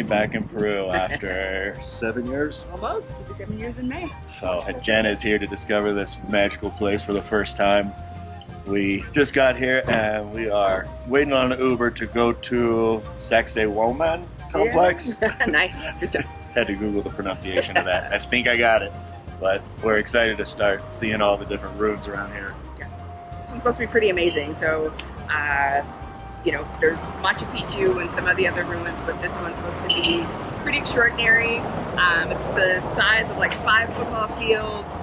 finally back in Peru after 7 years. Almost. It'll be 7 years in May. So Jen is here to discover this magical place for the first time. We just got here and we are waiting on an Uber to go to Sacsayhuaman complex. Yeah. Nice. Good job. Had to Google the pronunciation of that. I think I got it. But we're excited to start seeing all the different ruins around here. Yeah. This one's supposed to be pretty amazing. So, you know, there's Machu Picchu and some of the other ruins, but this one's supposed to be pretty extraordinary. It's the size of like 5 football fields.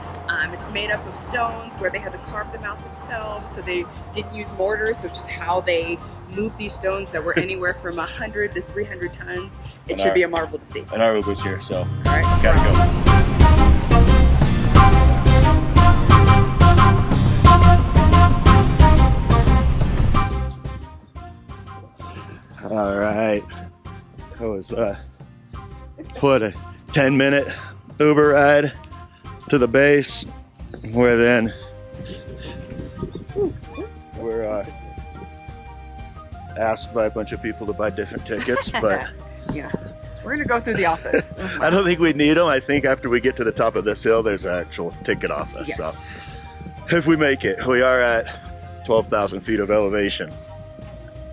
It's made up of stones where they had to carve them out themselves. So they didn't use mortars, so just how they moved these stones that were anywhere from 100 to 300 tons. It should be a marvel to see. And our Uber's here, so all right, gotta go. All right, that was what, a 10-minute Uber ride to the base, where then we're asked by a bunch of people to buy different tickets, but yeah, we're gonna go through the office. I don't think we need them. I think after we get to the top of this hill, there's an actual ticket office. Yes. So if we make it, we are at 12,000 feet of elevation.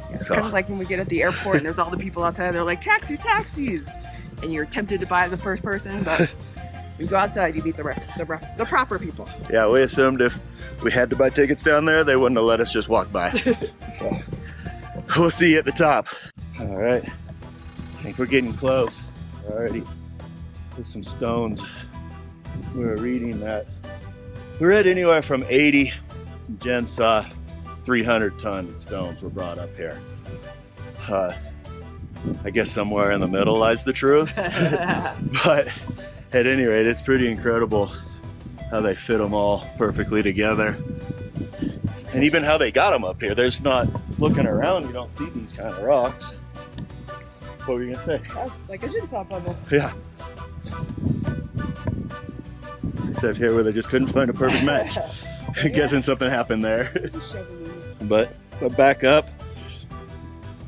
Yeah, it's kind of like when we get at the airport and there's all the people outside. They're like, taxis, taxis, and you're tempted to buy the first person, but you go outside, you meet the proper people. Yeah, we assumed if we had to buy tickets down there, they wouldn't have let us just walk by. So, we'll see you at the top. All right, I think we're getting close already. There's some stones. We were reading that we read anywhere from 80. Jen saw 300-ton stones were brought up here. I guess somewhere in the middle lies the truth. But at any rate, it's pretty incredible how they fit them all perfectly together. And even how they got them up here. There's not, looking around, you don't see these kind of rocks. What were you gonna say? That's like a jigsaw puzzle. Yeah. Except here where they just couldn't find a perfect match. Guessing something happened there. But back up,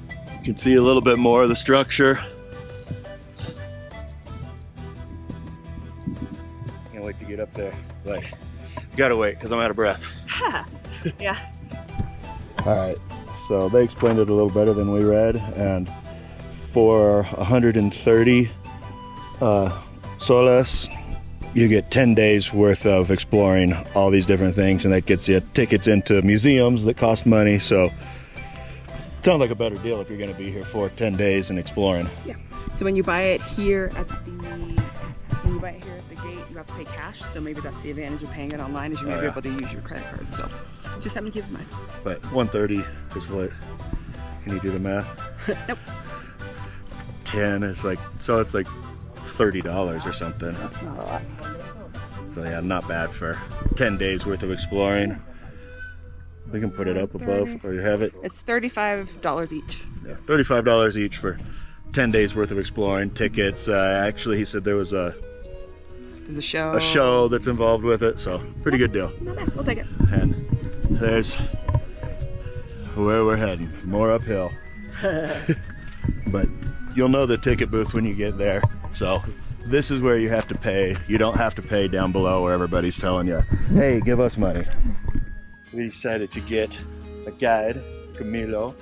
you can see a little bit more of the structure. Can't wait to get up there, but you gotta wait because I'm out of breath. Yeah. All right, so they explained it a little better than we read, and for 130 soles, you get 10 days worth of exploring all these different things, and that gets you tickets into museums that cost money. So sounds like a better deal if you're going to be here for 10 days and exploring. Yeah. So when you buy it here at the gate, you have to pay cash. So maybe that's the advantage of paying it online, is you may be able to use your credit card. So just something to keep in mind. But 130 is what? Can you do the math? Nope. 10 is like, so it's like $30 or something. That's not a lot. So yeah, not bad for 10 days worth of exploring. We can put it up above, or you have it. It's $35 each. Yeah, $35 each for 10 days worth of exploring. Tickets, actually he said there's a show that's involved with it, so pretty good deal. Not bad. We'll take it. And there's where we're heading, more uphill. But you'll know the ticket booth when you get there. So this is where you have to pay. You don't have to pay down below where everybody's telling you, hey, give us money. We decided to get a guide, Camilo.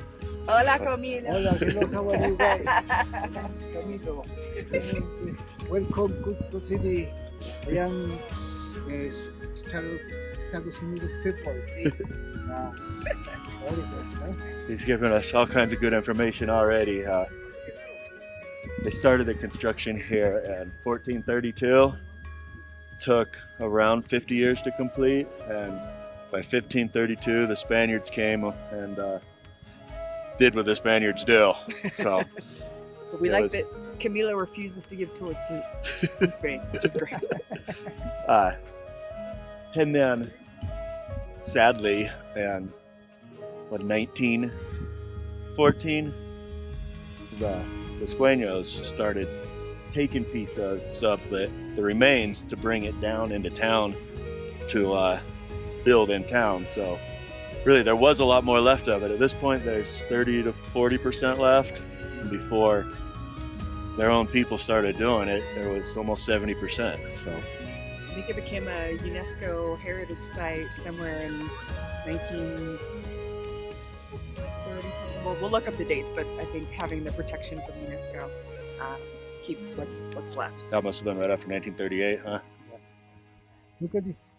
Hola, Camilo. Hola, hello, how are you guys? It's Camilo. Welcome, Cusco City. I am Estados Unidos people. He's given us all kinds of good information already. They started the construction here in 1432. Took around 50 years to complete, and by 1532 the Spaniards came and did what the Spaniards do. So But we like that Camilo refuses to give tours to Spain, which is great. And then sadly in 1914 the Sueños started taking pieces of the remains to bring it down into town to build in town. So really there was a lot more left of it. At this point there's 30 to 40% left. And before their own people started doing it, there was almost 70%. So I think it became a UNESCO heritage site somewhere in 1930 something. Well, we'll look up the dates, but I think having the protection from UNESCO keeps what's left. that must have been right after 1938, huh? Look at this.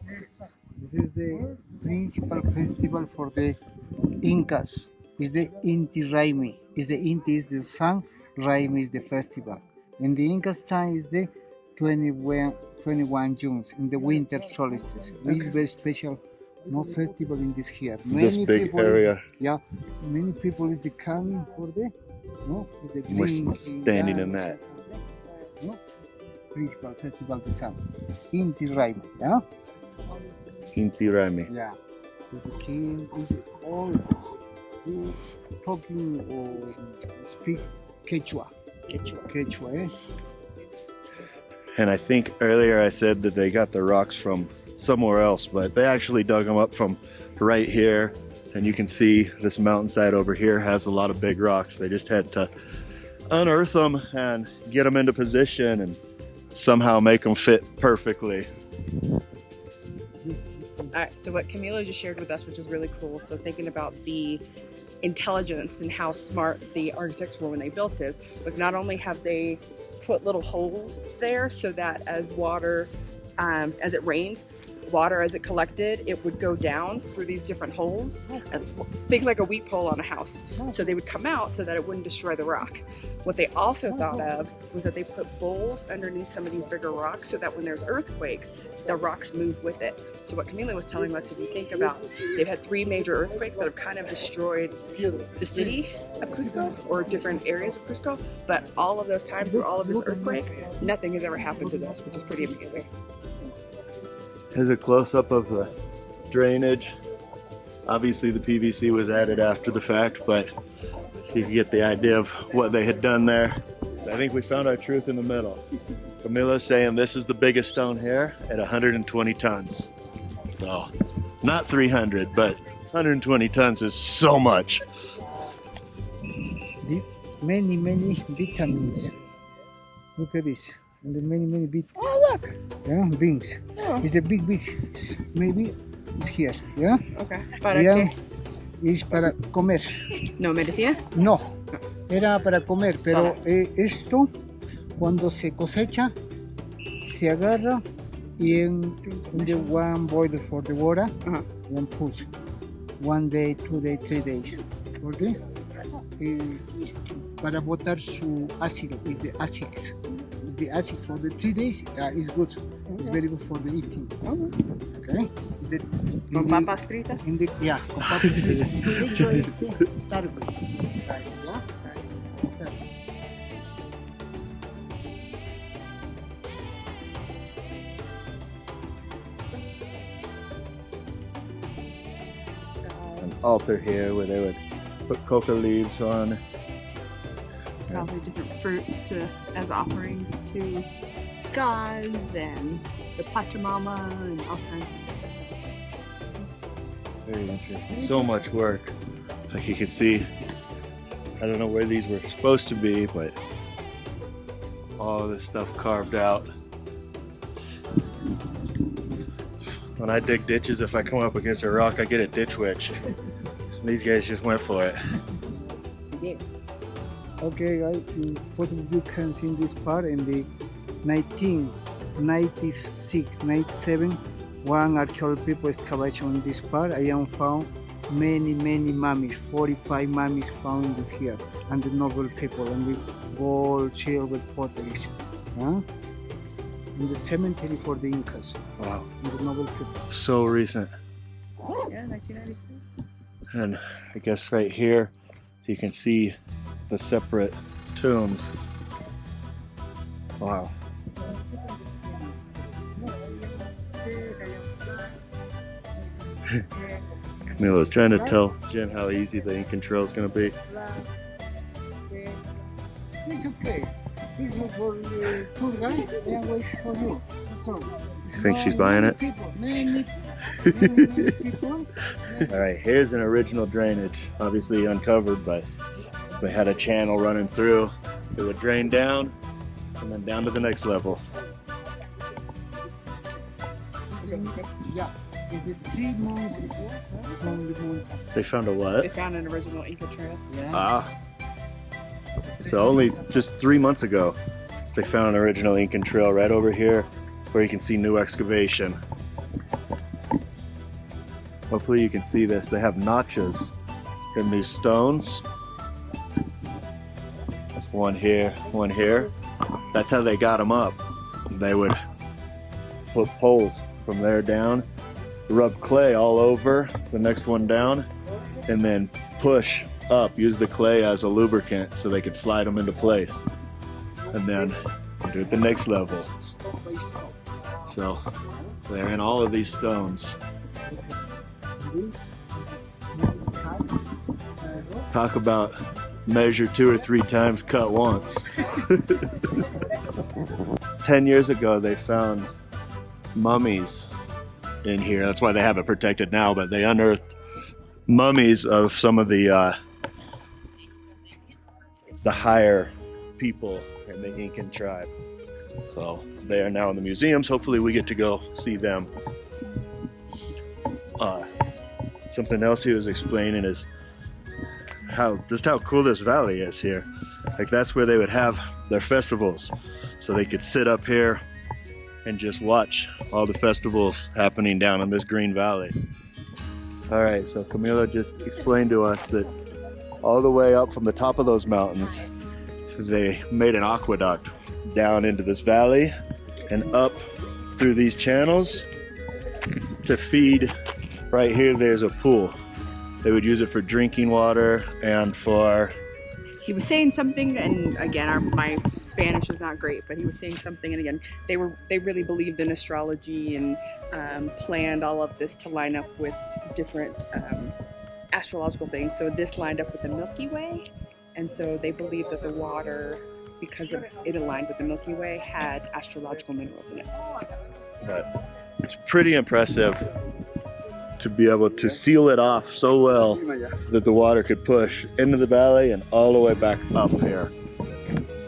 This is the principal festival for the Incas. It's the Inti Raymi. Inti is the sun, Raymi is the festival. In the Incas time is the 21 June in the winter solstice. This is very special. No festival in this here. This big people area. Yeah, many people is the coming for the for the We're drinking, standing in that. No, principal festival the sun. Inti Raymi. Yeah. Inti Raymi. Yeah. The king is all talking or speak Quechua. Quechua, eh? And I think earlier I said that they got the rocks from somewhere else, but they actually dug them up from right here. And you can see this mountainside over here has a lot of big rocks. They just had to unearth them and get them into position and somehow make them fit perfectly. All right, so what Camilo just shared with us, which is really cool, so thinking about the intelligence and how smart the architects were when they built this, was not only have they put little holes there so that as water, as it rained, water as it collected, it would go down through these different holes. And think like a weep hole on a house. So they would come out so that it wouldn't destroy the rock. What they also thought of was that they put bowls underneath some of these bigger rocks so that when there's earthquakes, the rocks move with it. So what Camilo was telling us, if you think about, they've had 3 major earthquakes that have kind of destroyed the city of Cusco or different areas of Cusco, but all of those times through all of this earthquake, nothing has ever happened to this, which is pretty amazing. Here's a close-up of the drainage. Obviously the PVC was added after the fact, but you can get the idea of what they had done there. I think we found our truth in the middle. Camilo's saying this is the biggest stone here at 120 tons. So, not 300, but 120 tons is so much. Many vitamins. Look at this. And the many vitamins. Oh, look! Yeah, beans. Oh. It's the big. Maybe it's here. Yeah? Okay. ¿Para Yeah. qué? Es para comer. No, medicina? No, era para comer, pero Sola. esto cuando se cosecha se agarra y en the one boil for the water Uh-huh. and push 1 day, 2 day, 3 days. Okay? Para botar su ácido, is the acids. Is the acid for the 3 days is good. It's very good for the eating. Okay? Is the, ¿Con in the- papas fritas? Yeah, con papas fritas. De hecho, tarde. ¿Ya? An altar here where they would put coca leaves on. Probably different fruits as offerings to gods and the Pachamama and all kinds of stuff. Very interesting. So much work. Like you can see, I don't know where these were supposed to be, but all this stuff carved out. When I dig ditches, if I come up against a rock, I get a ditch witch. These guys just went for it. Okay, guys, it's possible you can see this part in the 1996, 97, one archaeological people excavation in this part. I am found many mummies, 45 mummies found in this here, and the noble people, and with gold, silver, potteries. Huh? In the cemetery for the Incas, Wow, and the noble people. so recent. Yeah, 1996. And I guess right here, you can see the separate tombs. Wow. Camilo was trying to tell Jim how easy the Incan Trail is going to be. It's okay. This is for the tour guide. I am waiting for you. You think she's buying it? Many people. All right, here's an original drainage, obviously uncovered, but they had a channel running through. It would drain down, and then down to the next level. Yeah, it's the 3 months from the mountain. They found a They what? found an original Inca trail. Yeah. Ah, so only just 3 months ago, they found an original Incan trail right over here where you can see new excavation. Hopefully you can see this. They have notches in these stones. That's one here, one here. That's how they got them up. They would put poles from there down, rub clay all over the next one down, and then push up, use the clay as a lubricant so they could slide them into place. And then do it the next level. So they're in all of these stones. Talk about measure 2 or 3 times, cut once. 10 years ago they found mummies in here. That's why they have it protected now, but they unearthed mummies of some of the higher people in the Incan tribe. So they are now in the museums. Hopefully we get to go see them. Something else he was explaining is just how cool this valley is here. Like that's where they would have their festivals. So they could sit up here and just watch all the festivals happening down in this green valley. All right, so Camilo just explained to us that all the way up from the top of those mountains, they made an aqueduct down into this valley and up through these channels to feed. Right here, there's a pool. They would use it for drinking water and for... He was saying something, and again, my Spanish is not great, but he was saying something, and again, they really believed in astrology and planned all of this to line up with different astrological things. So this lined up with the Milky Way, and so they believed that the water, because it aligned with the Milky Way, had astrological minerals in it. But it's pretty impressive to be able to seal it off so well that the water could push into the valley and all the way back up here.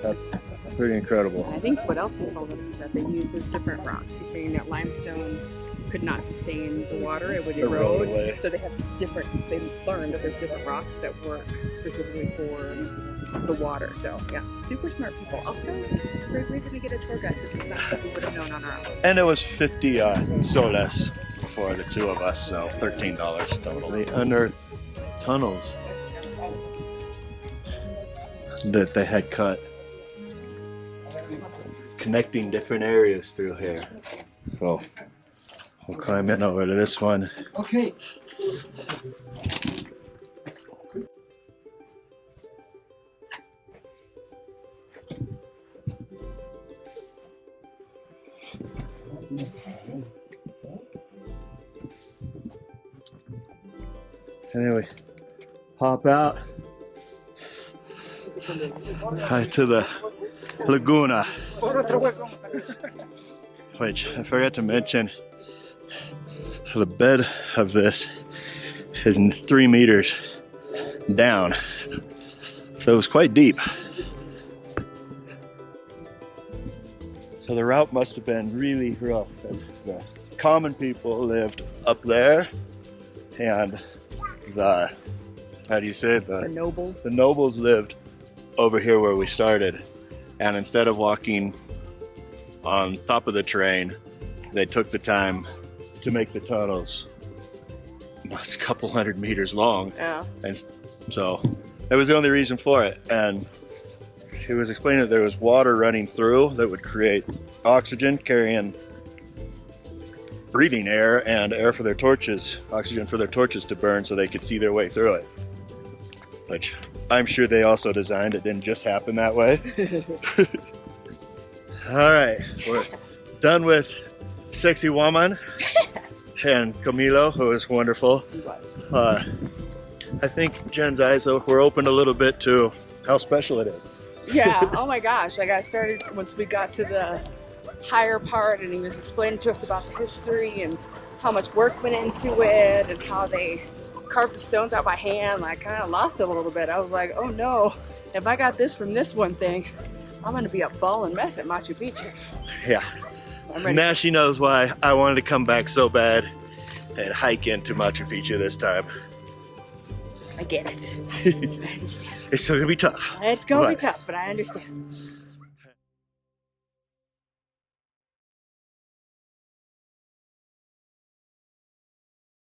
That's pretty incredible. And I think what else he told us was that they used those different rocks. He's saying that limestone could not sustain the water, it would Erode away. erode. So they learned that there's different rocks that work specifically for the water. So yeah, super smart people. Also, great reason to get a tour guide. This is not stuff we would have known on our own. And it was 50 soles for the 2 of us, so $13 total. They unearthed tunnels that they had cut, connecting different areas through here. So we'll climb in over to this one. Okay. Anyway, hop out to the Laguna, which I forgot to mention, the bed of this is 3 meters down, so it was quite deep. So the route must have been really rough, because the common people lived up there, and the nobles. The nobles lived over here where we started, and instead of walking on top of the terrain, they took the time to make the tunnels. It's a couple 100 meters long. Yeah. And so that was the only reason for it. And he was explaining that there was water running through that would create oxygen, carrying breathing air and air for their torches, oxygen for their torches to burn so they could see their way through it. Which I'm sure they also designed. It didn't just happen that way. All right, we're done with Sexy Woman and Camilo, who is wonderful. He was. I think Jen's eyes were opened a little bit to how special it is. Yeah, oh my gosh. I got started once we got to the higher part, and he was explaining to us about the history and how much work went into it and how they carved the stones out by hand. I kind of lost it a little bit. I was like, oh no, if I got this from this one thing, I'm gonna be a ballin' mess at Machu Picchu. Yeah. I'm ready. Now she knows why I wanted to come back so bad and hike into Machu Picchu this time. I get it. I understand. It's still gonna be tough. It's gonna be But tough, but I understand.